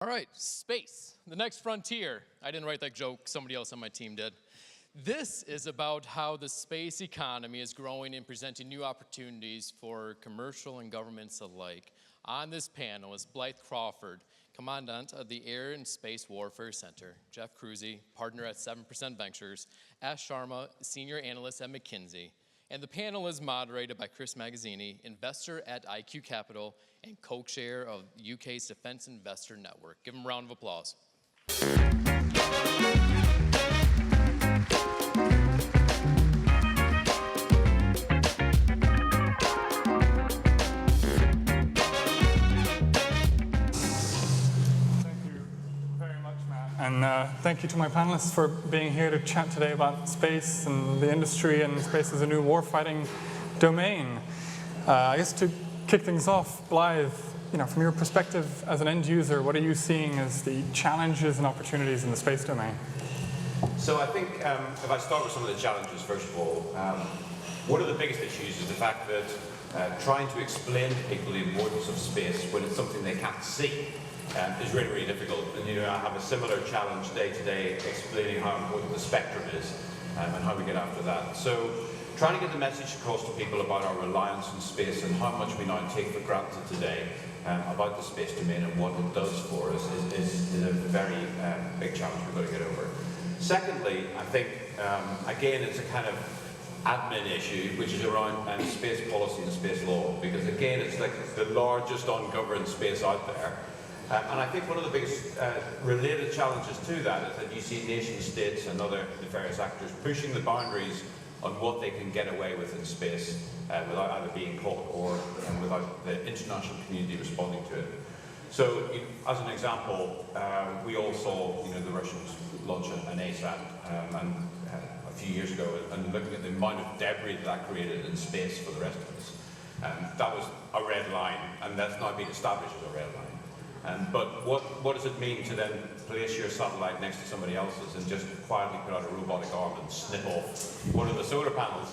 All right, space, the next frontier. I didn't write that joke, somebody else on my team did. This is about how the space economy is growing and presenting new opportunities for commercial and governments alike. On this panel is Blythe Crawford, Commandant of the Air and Space Warfare Center, Jeff Crusey, partner at 7% Ventures, Sharma, Senior Analyst at McKinsey. And the panel is moderated by Magazzeni, investor at IQ Capital and co-chair of UK's Defence Investor Network. Give them a round of applause. And thank you to my panelists for being here to chat today about space and the industry, and space as a new warfighting domain. I guess to kick things off, Blythe, from your perspective as an end user, what are you seeing as the challenges and opportunities in the space domain? So I think if I start with some of the challenges, first of all, one of the biggest issues is the fact that trying to explain to people the importance of space when it's something they can't see is really, really difficult. And I have a similar challenge day to day explaining how important the spectrum is and how we get after that. So trying to get the message across to people about our reliance on space and how much we now take for granted today about the space domain and what it does for us is a very big challenge we've got to get over. Secondly, I think, again, it's a kind of admin issue, which is around space policy and space law, because again, it's like the largest ungoverned space out there. And I think one of the biggest related challenges to that is that you see nation states and other nefarious actors pushing the boundaries on what they can get away with in space without either being caught or without the international community responding to it. So, as an example, we all saw the Russians launch an ASAT a few years ago, and looking at the amount of debris that created in space for the rest of us. That was a red line, and that's now been established as a red line. But what does it mean to then place your satellite next to somebody else's and just quietly put out a robotic arm and snip off one of the solar panels?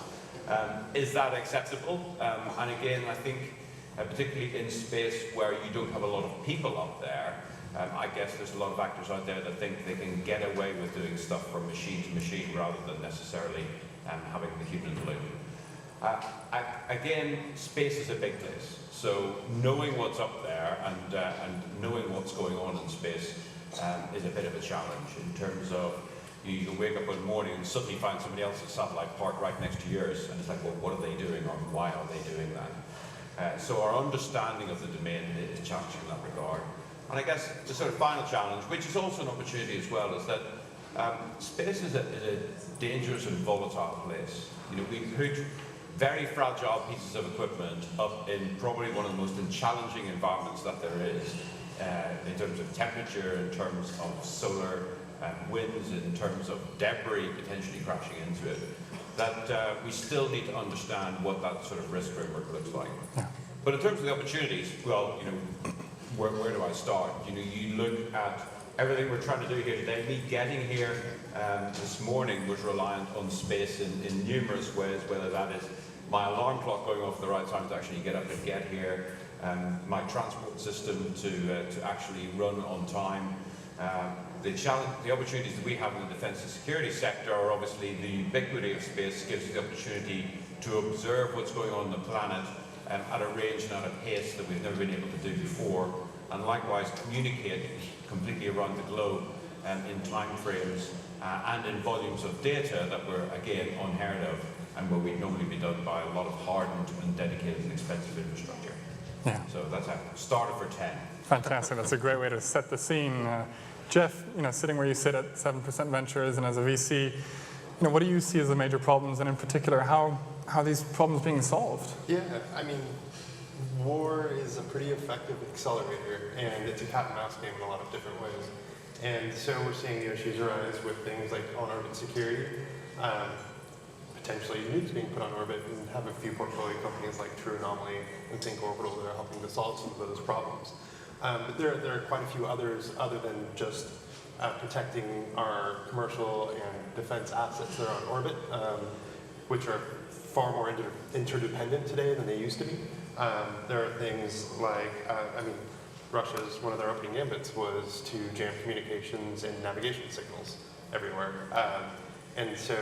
Is that acceptable? And again, I think, particularly in space where you don't have a lot of people up there, I guess there's a lot of actors out there that think they can get away with doing stuff from machine to machine rather than necessarily having the human in the loop. Again, space is a big place. So knowing what's up there and knowing what's going on in space is a bit of a challenge in terms of you can wake up one morning and suddenly find somebody else's satellite parked right next to yours, and it's like, well, what are they doing or why are they doing that? So our understanding of the domain is challenging in that regard. And I guess the sort of final challenge, which is also an opportunity as well, is that space is a dangerous and volatile place. We put very fragile pieces of equipment up in probably one of the most challenging environments that there is, in terms of temperature, in terms of solar winds, in terms of debris potentially crashing into it, that we still need to understand what that sort of risk framework looks like. Yeah. But in terms of the opportunities, well, where do I start? You look at everything we're trying to do here today. Me getting here this morning was reliant on space in numerous ways, whether that is my alarm clock going off at the right time to actually get up and get here, my transport system to actually run on time. The opportunities that we have in the defence and security sector are obviously the ubiquity of space gives us the opportunity to observe what's going on the planet at a range and at a pace that we've never been able to do before, and likewise communicate completely around the globe in time frames and in volumes of data that were, again, unheard of and what would normally be done by a lot of hardened and dedicated and expensive infrastructure. Yeah. So that's a starter for 10. Fantastic. That's a great way to set the scene. Jeff, sitting where you sit at 7% Ventures and as a VC, what do you see as the major problems, and in particular, how are these problems being solved? Yeah, I mean, war is a pretty effective accelerator, and it's a cat and mouse game in a lot of different ways. And so we're seeing the issues arise with things like on-orbit security, potentially nukes being put on orbit, and have a few portfolio companies like True Anomaly and Think Orbital that are helping to solve some of those problems. But there are quite a few others other than just protecting our commercial and defense assets that are on orbit, which are far more interdependent today than they used to be. There are things like, Russia's, one of their opening gambits was to jam communications and navigation signals everywhere. And so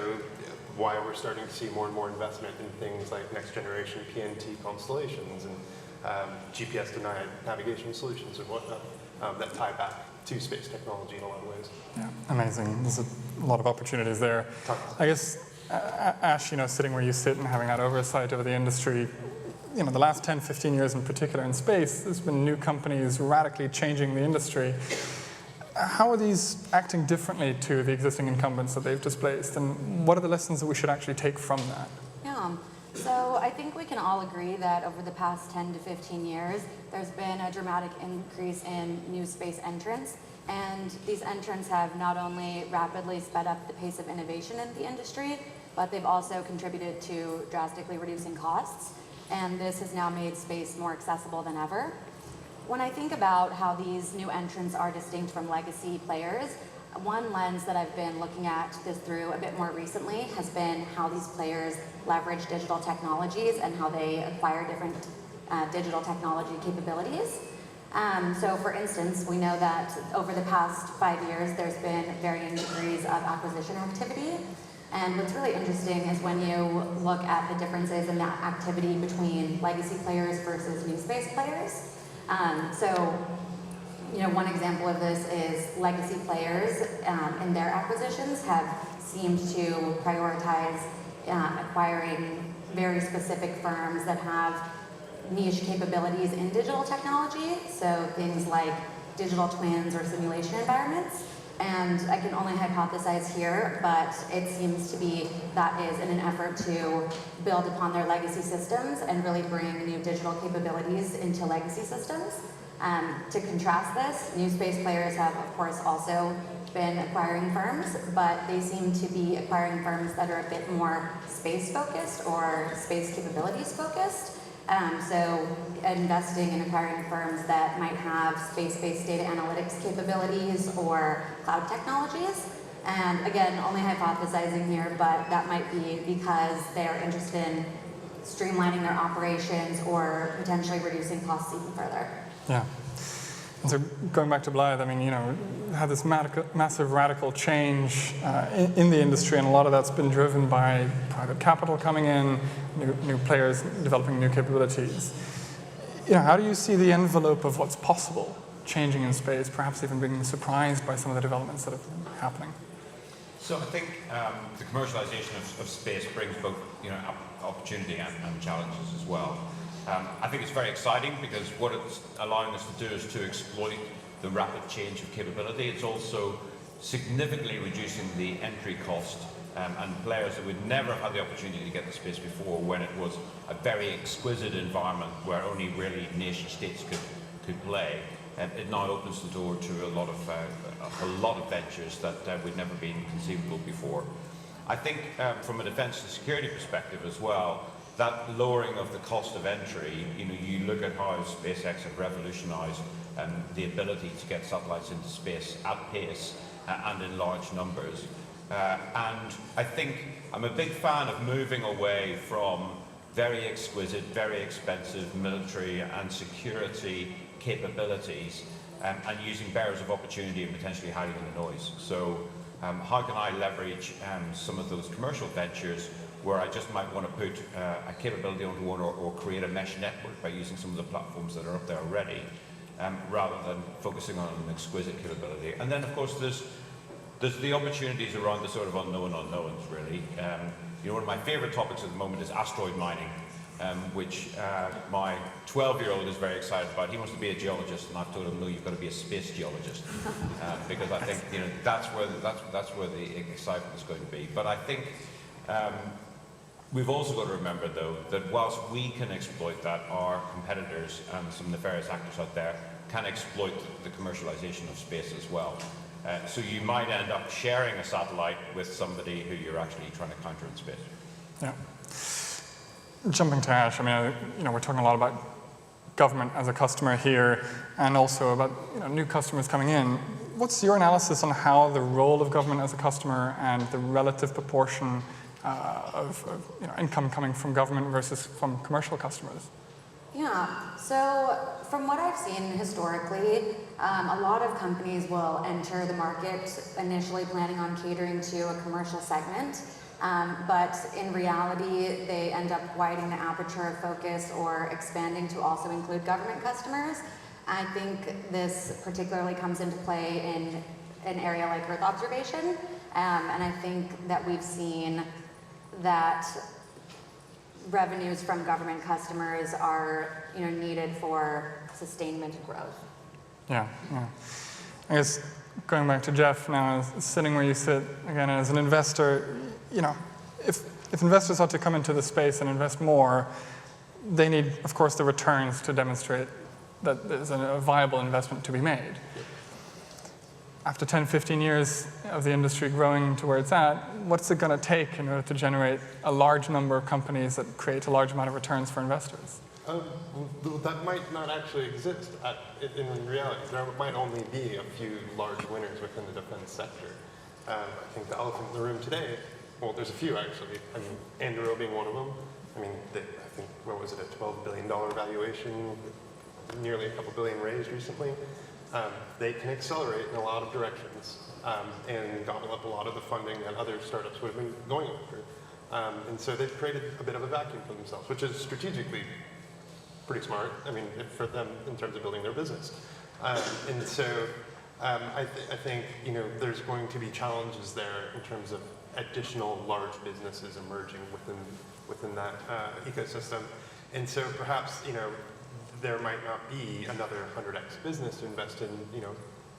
why we're starting to see more and more investment in things like next generation PNT constellations and GPS denied navigation solutions and whatnot that tie back to space technology in a lot of ways. Yeah, amazing. There's a lot of opportunities there. I guess, Ash, sitting where you sit and having that oversight over the industry, the last 10, 15 years in particular in space, there's been new companies radically changing the industry. How are these acting differently to the existing incumbents that they've displaced? And what are the lessons that we should actually take from that? Yeah, so I think we can all agree that over the past 10 to 15 years, there's been a dramatic increase in new space entrants. And these entrants have not only rapidly sped up the pace of innovation in the industry, but they've also contributed to drastically reducing costs. And this has now made space more accessible than ever. When I think about how these new entrants are distinct from legacy players, one lens that I've been looking at this through a bit more recently has been how these players leverage digital technologies and how they acquire different digital technology capabilities. So for instance, we know that over the past 5 years, there's been varying degrees of acquisition activity. And what's really interesting is when you look at the differences in that activity between legacy players versus new space players. One example of this is legacy players in their acquisitions have seemed to prioritize acquiring very specific firms that have niche capabilities in digital technology, so things like digital twins or simulation environments. And I can only hypothesize here, but it seems to be that is in an effort to build upon their legacy systems and really bring new digital capabilities into legacy systems. To contrast this, new space players have, of course, also been acquiring firms, but they seem to be acquiring firms that are a bit more space-focused or space capabilities-focused. So investing in acquiring firms that might have space-based data analytics capabilities or cloud technologies. And again, only hypothesizing here, but that might be because they are interested in streamlining their operations or potentially reducing costs even further. Yeah. And so going back to Blythe, had this massive radical change in the industry, and a lot of that's been driven by private capital coming in, new players developing new capabilities. How do you see the envelope of what's possible changing in space, perhaps even being surprised by some of the developments that are happening? So I think the commercialization of space brings both opportunity and challenges as well. I think it's very exciting because what it's allowing us to do is to exploit the rapid change of capability. It's also significantly reducing the entry cost and players that would never have had the opportunity to get to space before, when it was a very exquisite environment where only really nation states could play. It now opens the door to a lot of ventures that would never been conceivable before. I think from a defense and security perspective as well, that lowering of the cost of entry, you look at how SpaceX have revolutionized the ability to get satellites into space at pace and in large numbers. And I think I'm a big fan of moving away from very exquisite, very expensive military and security capabilities and using barriers of opportunity and potentially hiding in the noise. So how can I leverage some of those commercial ventures where I just might want to put a capability onto one or create a mesh network by using some of the platforms that are up there already, rather than focusing on an exquisite capability. And then, of course, there's the opportunities around the sort of unknown unknowns, really. One of my favorite topics at the moment is asteroid mining, which my 12-year-old is very excited about. He wants to be a geologist, and I've told him, no, you've got to be a space geologist, because I think that's where the excitement is going to be. But I think we've also got to remember, though, that whilst we can exploit that, our competitors and some nefarious actors out there can exploit the commercialization of space as well. So you might end up sharing a satellite with somebody who you're actually trying to counter in space. Yeah. Jumping to Ash, we're talking a lot about government as a customer here, and also about new customers coming in. What's your analysis on how the role of government as a customer and the relative proportion of income coming from government versus from commercial customers? Yeah, so from what I've seen historically, a lot of companies will enter the market initially planning on catering to a commercial segment, but in reality, they end up widening the aperture of focus or expanding to also include government customers. I think this particularly comes into play in an area like Earth observation, and I think that we've seen that revenues from government customers are needed for sustainment and growth. Yeah. I guess going back to Jeff now, sitting where you sit again as an investor, if investors ought to come into the space and invest more, they need, of course, the returns to demonstrate that there's a viable investment to be made. After 10, 15 years of the industry growing to where it's at, what's it going to take in order to generate a large number of companies that create a large amount of returns for investors? That might not actually exist in reality. There might only be a few large winners within the defense sector. I think the elephant in the room today, well, there's a few actually. I mean, Anduril being one of them. I mean, I think, what was it, a $12 billion valuation, nearly a couple billion raised recently. They can accelerate in a lot of directions and gobble up a lot of the funding that other startups would have been going after. And so they've created a bit of a vacuum for themselves, which is strategically pretty smart, I mean, for them in terms of building their business. And so I think there's going to be challenges there in terms of additional large businesses emerging within that ecosystem. And so perhaps, there might not be another 100x business to invest in.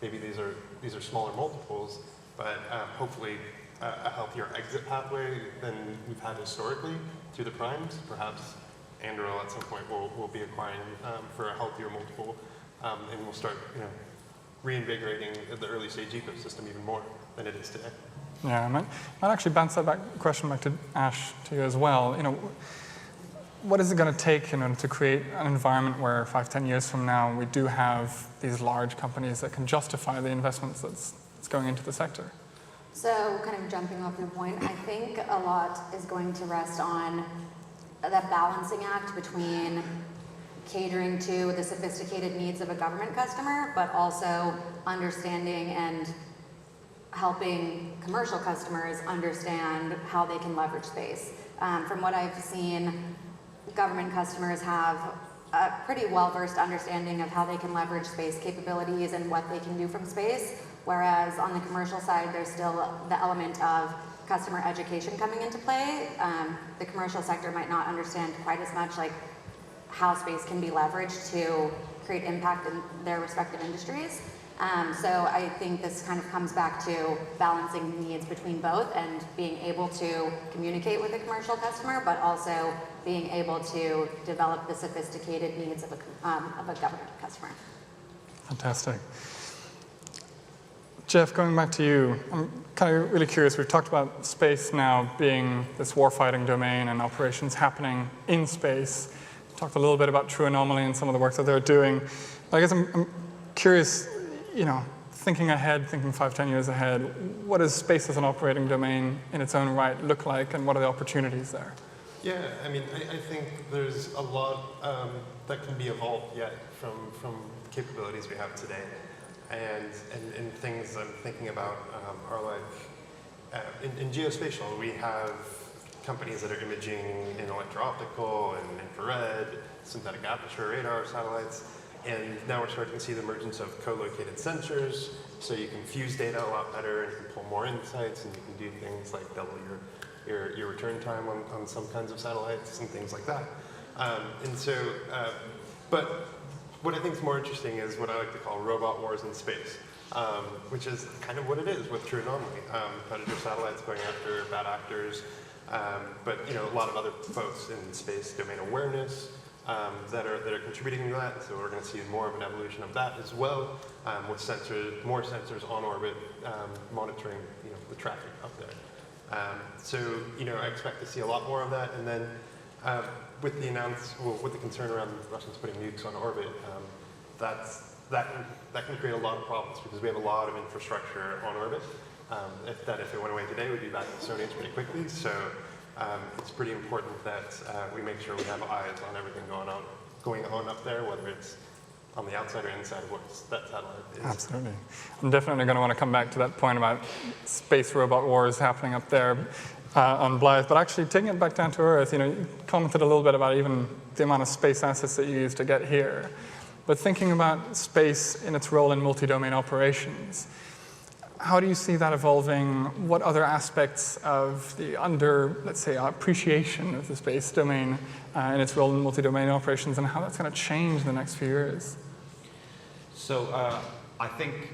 Maybe these are smaller multiples, but hopefully a healthier exit pathway than we've had historically to the primes. Perhaps Anduril at some point will be acquiring for a healthier multiple, and we'll start reinvigorating the early stage ecosystem even more than it is today. Yeah, I might actually bounce that question back to Ash, to you as well. What is it going to take to create an environment where 5, 10 years from now we do have these large companies that can justify the investments that's going into the sector? So kind of jumping off your point, I think a lot is going to rest on that balancing act between catering to the sophisticated needs of a government customer, but also understanding and helping commercial customers understand how they can leverage space. From what I've seen, government customers have a pretty well-versed understanding of how they can leverage space capabilities and what they can do from space, whereas on the commercial side, there's still the element of customer education coming into play. The commercial sector might not understand quite as much like how space can be leveraged to create impact in their respective industries. So I think this kind of comes back to balancing needs between both and being able to communicate with a commercial customer, but also being able to develop the sophisticated needs of a government customer. Fantastic. Jeff, going back to you, I'm kind of really curious. We've talked about space now being this warfighting domain and operations happening in space. We talked a little bit about True Anomaly and some of the work that they're doing. But I guess I'm curious, thinking ahead, thinking 5, 10 years ahead, what does space as an operating domain in its own right look like, and what are the opportunities there? Yeah, I mean, I think there's a lot that can be evolved yet from capabilities we have today. And things I'm thinking about are like, in geospatial, we have companies that are imaging in electro-optical and infrared, synthetic aperture radar satellites, and now we're starting to see the emergence of co-located sensors, so you can fuse data a lot better and you can pull more insights, and you can do things like double your return time on some kinds of satellites and things like that. But what I think is more interesting is what I like to call robot wars in space, which is kind of what it is with True Anomaly. Predator satellites going after bad actors, but a lot of other folks in space domain awareness that are contributing to that. So we're going to see more of an evolution of that as well, with more sensors on orbit monitoring the traffic up there. So I expect to see a lot more of that, and then with the concern around Russians putting nukes on orbit, that can create a lot of problems because we have a lot of infrastructure on orbit. If it went away today, we'd be back to the Stone Age pretty quickly. So it's pretty important that we make sure we have eyes on everything going on up there, whether it's on the outside or inside of what that satellite is. Absolutely. I'm definitely going to want to come back to that point about space robot wars happening up there on Blythe. But actually, taking it back down to Earth, you commented a little bit about even the amount of space assets that you use to get here. But thinking about space in its role in multi-domain operations, how do you see that evolving? What other aspects of the let's say, appreciation of the space domain in its role in multi-domain operations, and how that's going to change in the next few years? So I think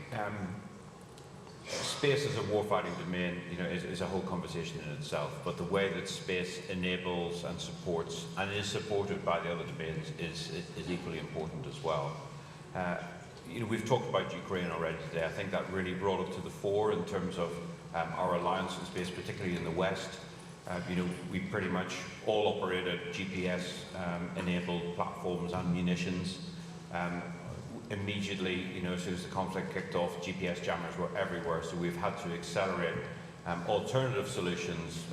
space as a warfighting domain, is a whole conversation in itself. But the way that space enables and supports and is supported by the other domains is equally important as well. We've talked about Ukraine already today. I think that really brought it to the fore in terms of our alliance in space, particularly in the West. We pretty much all operated GPS-enabled platforms and munitions. Immediately, as soon as the conflict kicked off, GPS jammers were everywhere, so we've had to accelerate alternative solutions,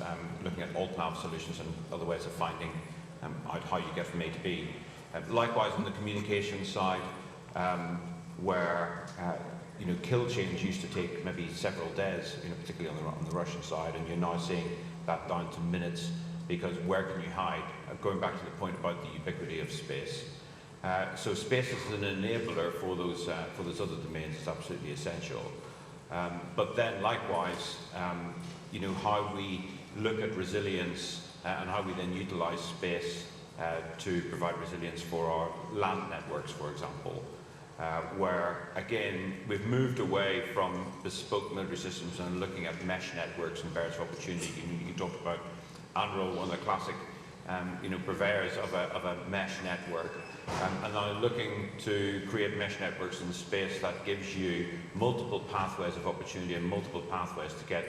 looking at alt-nav solutions and other ways of finding out how you get from A to B. Likewise, on the communication side, where kill chains used to take maybe several days, particularly on the Russian side, and you're now seeing that down to minutes, because where can you hide? Going back to the point about the ubiquity of space. So space is an enabler for those other domains. It's absolutely essential. But then likewise, how we look at resilience and how we then utilize space to provide resilience for our land networks, for example, where again we've moved away from bespoke military systems and looking at mesh networks and various opportunity. You talked about Anro, one of the classic purveyors of a mesh network. And now looking to create mesh networks in space that gives you multiple pathways of opportunity and multiple pathways to get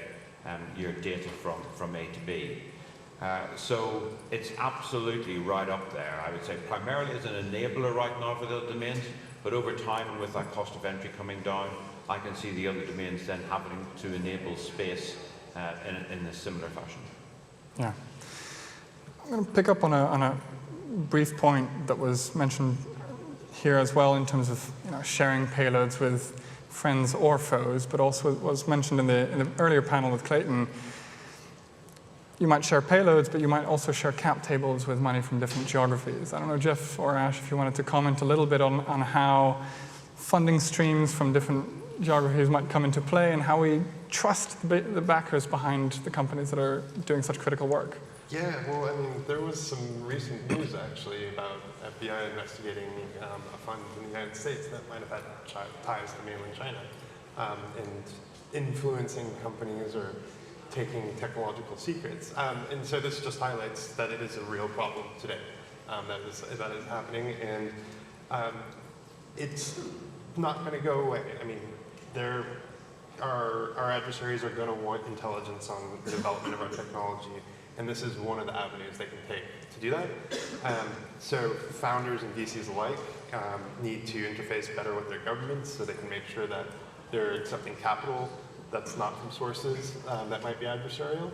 your data from A to B. So it's absolutely right up there. I would say primarily as an enabler right now for the other domains, but over time and with that cost of entry coming down, I can see the other domains then having to enable space in a similar fashion. Yeah. I'm going to pick up on a brief point that was mentioned here as well in terms of sharing payloads with friends or foes, but also was mentioned in the earlier panel with Clayton. You might share payloads, but you might also share cap tables with money from different geographies. I don't know, Jeff or Ash, if you wanted to comment a little bit on how funding streams from different geographies might come into play and how we trust the backers behind the companies that are doing such critical work. Yeah, well, there was some recent news actually about FBI investigating a fund in the United States that might have had ties to mainland China and influencing companies or taking technological secrets. And so this just highlights that it is a real problem today that is happening, and it's not going to go away. Our adversaries are going to want intelligence on the development of our technology. And this is one of the avenues they can take to do that. So founders and VCs alike need to interface better with their governments so they can make sure that they're accepting capital that's not from sources that might be adversarial.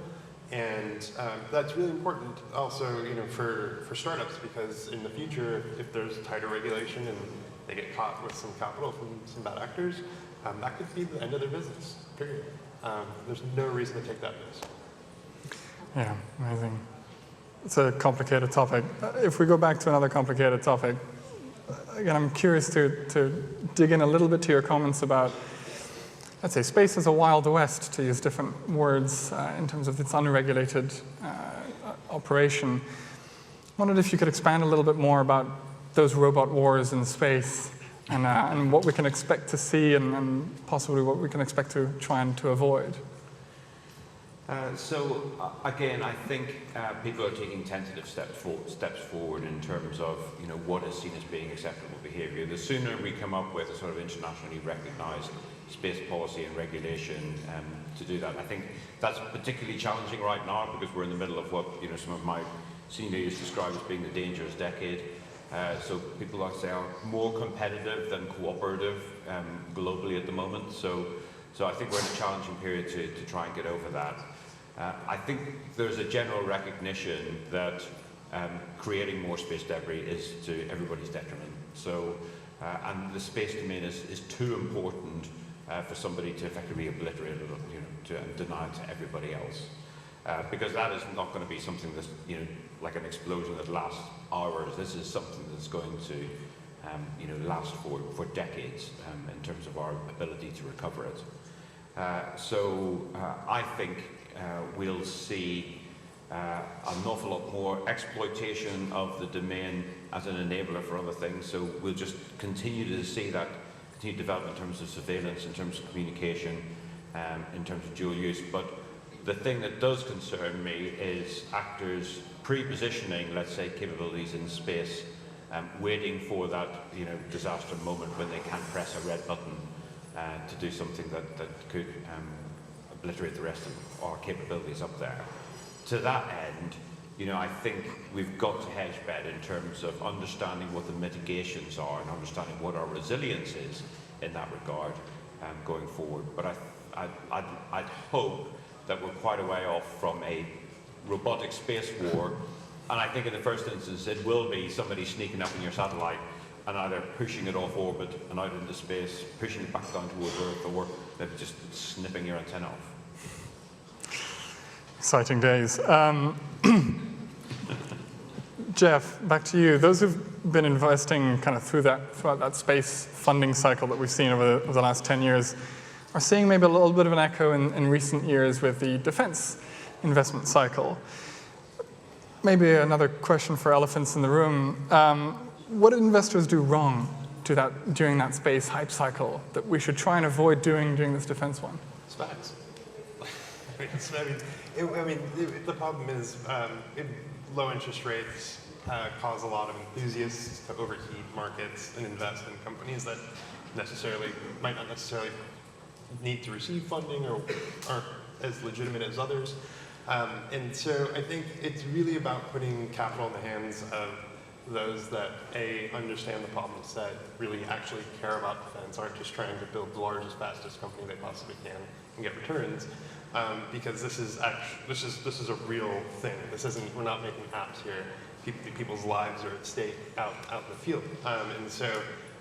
And that's really important also for startups, because in the future, if there's tighter regulation and they get caught with some capital from some bad actors, that could be the end of their business, period. There's no reason to take that risk. Yeah, amazing. It's a complicated topic. If we go back to another complicated topic, again, I'm curious to dig in a little bit to your comments about, let's say, space as a wild west, to use different words in terms of its unregulated operation. I wondered if you could expand a little bit more about those robot wars in space and what we can expect to see and possibly what we can expect to try and to avoid. So again, I think people are taking tentative steps forward in terms of what is seen as being acceptable behaviour. The sooner we come up with a sort of internationally recognised space policy and regulation to do that, I think that's particularly challenging right now because we're in the middle of what some of my senior leaders describe as being the dangerous decade. So people, like I say, are more competitive than cooperative globally at the moment. So I think we're in a challenging period to try and get over that. I think there's a general recognition that creating more space debris is to everybody's detriment. So and the space domain is too important for somebody to effectively obliterate it, and deny it to everybody else. Because that is not going to be something that's, like an explosion that lasts hours. This is something that's going to, last for decades in terms of our ability to recover it. So I think we'll see an awful lot more exploitation of the domain as an enabler for other things. So we'll just continue to see that continued development in terms of surveillance, in terms of communication, in terms of dual use. But the thing that does concern me is actors pre-positioning, let's say, capabilities in space, waiting for that disaster moment when they can press a red button to do something that could obliterate the rest of our capabilities up there. To that end, I think we've got to hedge bet in terms of understanding what the mitigations are and understanding what our resilience is in that regard going forward. But I'd hope that we're quite a way off from a robotic space war. And I think in the first instance, it will be somebody sneaking up on your satellite and either pushing it off orbit and out into space, pushing it back down towards Earth, or maybe just snipping your antenna off. Exciting days. Jeff, back to you. Those who've been investing kind of throughout that space funding cycle that we've seen over the last 10 years are seeing maybe a little bit of an echo in recent years with the defense investment cycle. Maybe another question for elephants in the room. What did investors do wrong during that space hype cycle that we should try and avoid doing during this defense one? SPACs. The problem is low interest rates cause a lot of enthusiasts to overheat markets and invest in companies that might not necessarily need to receive funding or aren't as legitimate as others. And so I think it's really about putting capital in the hands of those that, A, understand the problem set, really actually care about defense, aren't just trying to build the largest, fastest company they possibly can and get returns. Because this is a real thing. This isn't, we're not making apps here. People's lives are at stake out in the field. And so,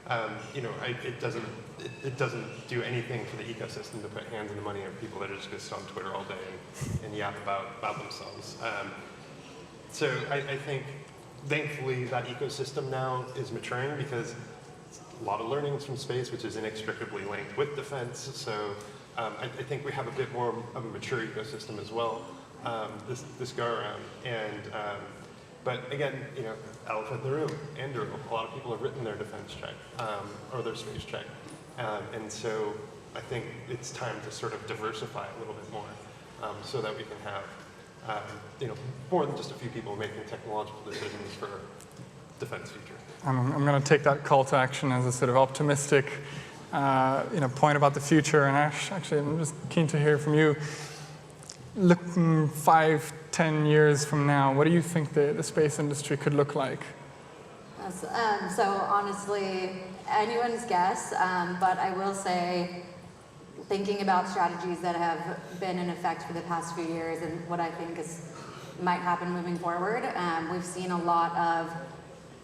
it doesn't do anything for the ecosystem to put hands in the money of people that are just going to sit on Twitter all day and yap about themselves. So I think, thankfully, that ecosystem now is maturing because a lot of learnings from space, which is inextricably linked with defense. So I think we have a bit more of a mature ecosystem as well this go around. But again, elephant in the room, Andrew, a lot of people have written their defense check or their space check. And so I think it's time to sort of diversify a little bit more so that we can have more than just a few people making technological decisions for defense future. I'm going to take that call to action as a sort of optimistic point about the future. And Ash, actually, I'm just keen to hear from you. Looking 5-10 years from now, what do you think the space industry could look like? So honestly, anyone's guess, but I will say, thinking about strategies that have been in effect for the past few years and what I think might happen moving forward, we've seen a lot of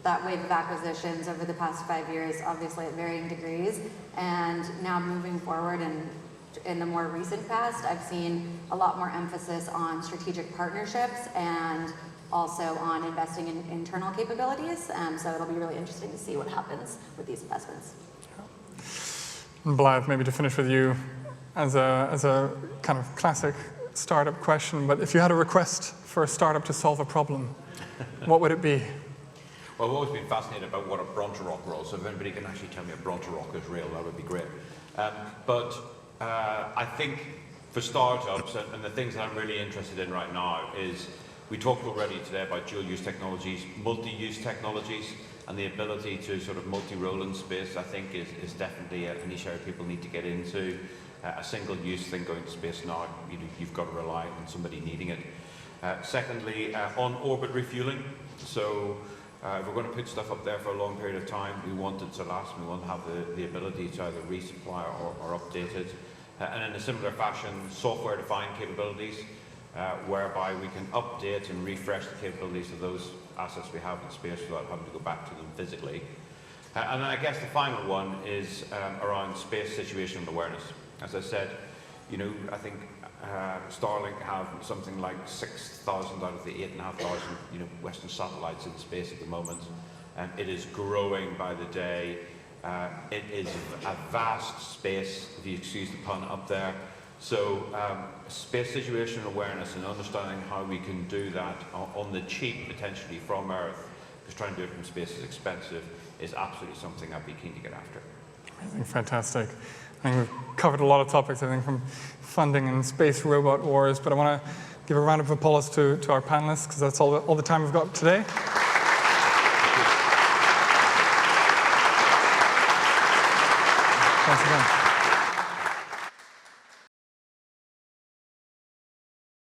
that wave of acquisitions over the past 5 years, obviously at varying degrees, and now moving forward and in the more recent past, I've seen a lot more emphasis on strategic partnerships and also on investing in internal capabilities. So it'll be really interesting to see what happens with these investments. Blythe, maybe to finish with you, as a kind of classic startup question, but if you had a request for a startup to solve a problem, what would it be? Well, I've always been fascinated about what a Bronterock was, so if anybody can actually tell me a Bronterock is real, that would be great. But I think for startups, and the things that I'm really interested in right now is, we talked already today about dual-use technologies, multi-use technologies, and the ability to sort of multi-role in space, I think, is definitely a niche area people need to get into. A single-use thing going to space now, you've got to rely on somebody needing it. Secondly, on-orbit refueling. So if we're going to put stuff up there for a long period of time, we want it to last, we want to have the ability to either resupply or update it. And in a similar fashion, software-defined capabilities, whereby we can update and refresh the capabilities of those assets we have in space without having to go back to them physically. And I guess the final one is around space situational awareness. As I said, you know, I think Starlink have something like 6,000 out of the 8,500, you know, Western satellites in space at the moment. It is growing by the day. It is a vast space, if you excuse the pun, up there. So space situational awareness and understanding how we can do that on the cheap, potentially from Earth, because trying to do it from space is expensive, is absolutely something I'd be keen to get after. Amazing, fantastic. I think we've covered a lot of topics, I think, from funding and space robot wars, but I want to give a round of applause to our panelists, because that's all the time we've got today. Thanks again.